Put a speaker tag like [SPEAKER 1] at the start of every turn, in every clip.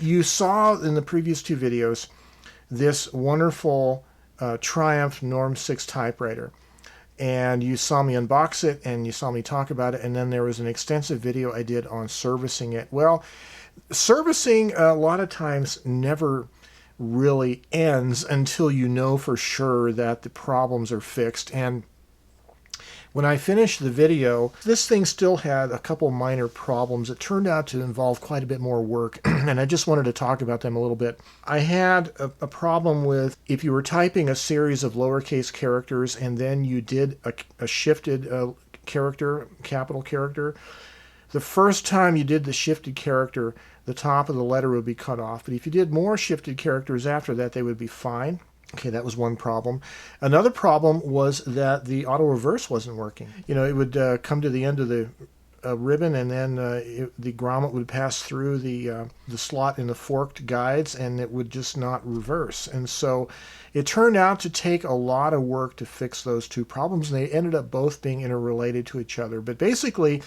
[SPEAKER 1] You saw in the previous two videos this wonderful Triumph Norm 6 typewriter. And you saw me unbox it and you saw me talk about it, and then there was an extensive video I did on servicing it. Well, servicing a lot of times never really ends until you know for sure that the problems are fixed. And when I finished the video, this thing still had a couple minor problems. It turned out to involve quite a bit more work, and I just wanted to talk about them a little bit. I had a problem with if you were typing a series of lowercase characters and then you did a shifted character, capital character, the first time you did the shifted character, the top of the letter would be cut off. But if you did more shifted characters after that, they would be fine. Okay, that was one problem. Another problem was that the auto reverse wasn't working. You know, it would come to the end of the ribbon, and then the grommet would pass through the slot in the forked guides, and it would just not reverse. And so it turned out to take a lot of work to fix those two problems, and they ended up both being interrelated to each other. But basically,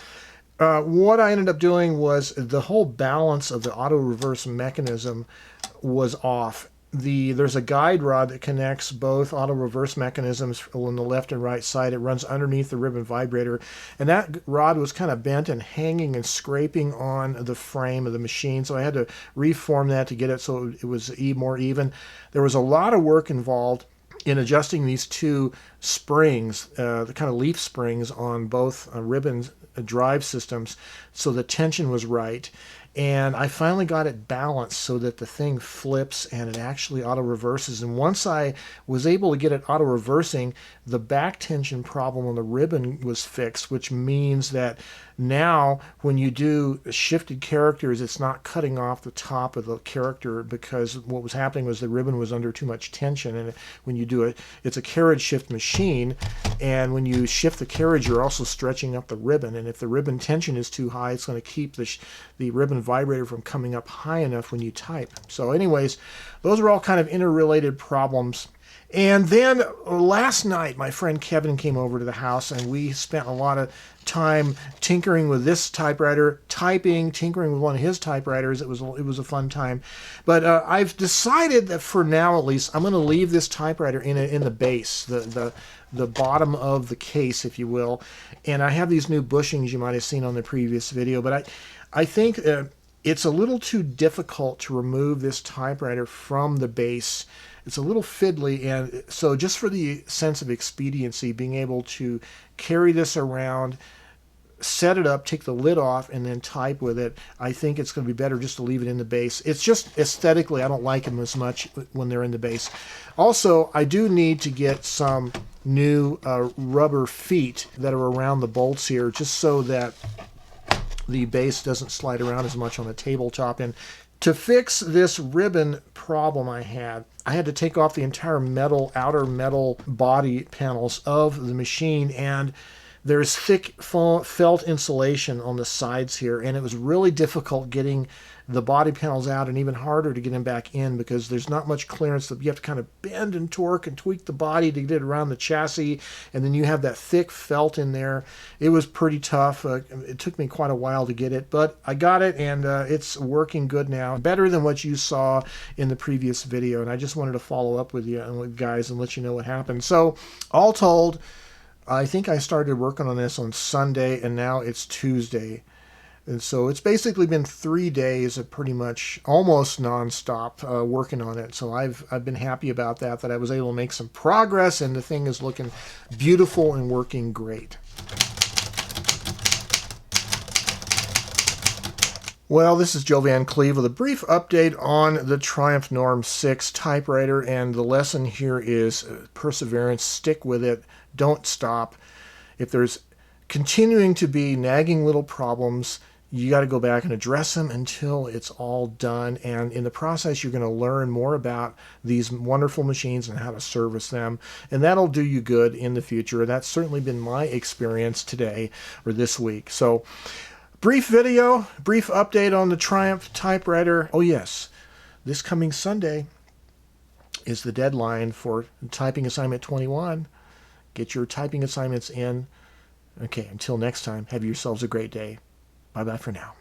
[SPEAKER 1] what I ended up doing was the whole balance of the auto reverse mechanism was off. There's a guide rod that connects both auto reverse mechanisms on the left and right side. It runs underneath the ribbon vibrator, and that rod was kind of bent and hanging and scraping on the frame of the machine, so I had to reform that to get it so it was more even. There was a lot of work involved in adjusting these two springs, the kind of leaf springs on both ribbon drive systems, so the tension was right. And I finally got it balanced so that the thing flips and it actually auto reverses. And once I was able to get it auto reversing, the back tension problem on the ribbon was fixed, which means that now when you do shifted characters, it's not cutting off the top of the character, because what was happening was the ribbon was under too much tension. And when you do it, it's a carriage shift machine, and when you shift the carriage, you're also stretching up the ribbon. And if the ribbon tension is too high, it's going to keep the ribbon vibrator from coming up high enough when you type. So anyways, those are all kind of interrelated problems. And then last night, my friend Kevin came over to the house, and we spent a lot of time tinkering with this typewriter, tinkering with one of his typewriters. It was a fun time. But I've decided that for now, at least, I'm going to leave this typewriter in the base, the bottom of the case, if you will. And I have these new bushings you might have seen on the previous video, but I think it's a little too difficult to remove this typewriter from the base. It's a little fiddly, and so just for the sense of expediency, being able to carry this around, set it up, take the lid off, and then type with it, I think it's going to be better just to leave it in the base. It's just aesthetically, I don't like them as much when they're in the base. Also, I do need to get some new rubber feet that are around the bolts here, just so that the base doesn't slide around as much on the tabletop. And to fix this ribbon problem I had to take off the entire outer metal body panels of the machine, and there's thick felt insulation on the sides here, and it was really difficult getting the body panels out, and even harder to get them back in, because there's not much clearance. You have to kind of bend and torque and tweak the body to get it around the chassis, and then you have that thick felt in there. It was pretty tough. It took me quite a while to get it, but I got it, and it's working good now. Better than what you saw in the previous video, and I just wanted to follow up with you and with guys and let you know what happened. So, all told, I think I started working on this on Sunday, and now it's Tuesday. And so it's basically been 3 days of pretty much almost nonstop working on it. So I've been happy about that I was able to make some progress, and the thing is looking beautiful and working great. Well, this is Joe Van Cleve with a brief update on the Triumph Norm 6 typewriter, and the lesson here is perseverance. Stick with it. Don't stop. If there's continuing to be nagging little problems, you got to go back and address them until it's all done. And in the process, you're going to learn more about these wonderful machines and how to service them. And that'll do you good in the future. That's certainly been my experience today or this week. So, brief video, brief update on the Triumph typewriter. Oh yes, this coming Sunday is the deadline for typing assignment 21. Get your typing assignments in. Okay, until next time, have yourselves a great day. Bye-bye for now.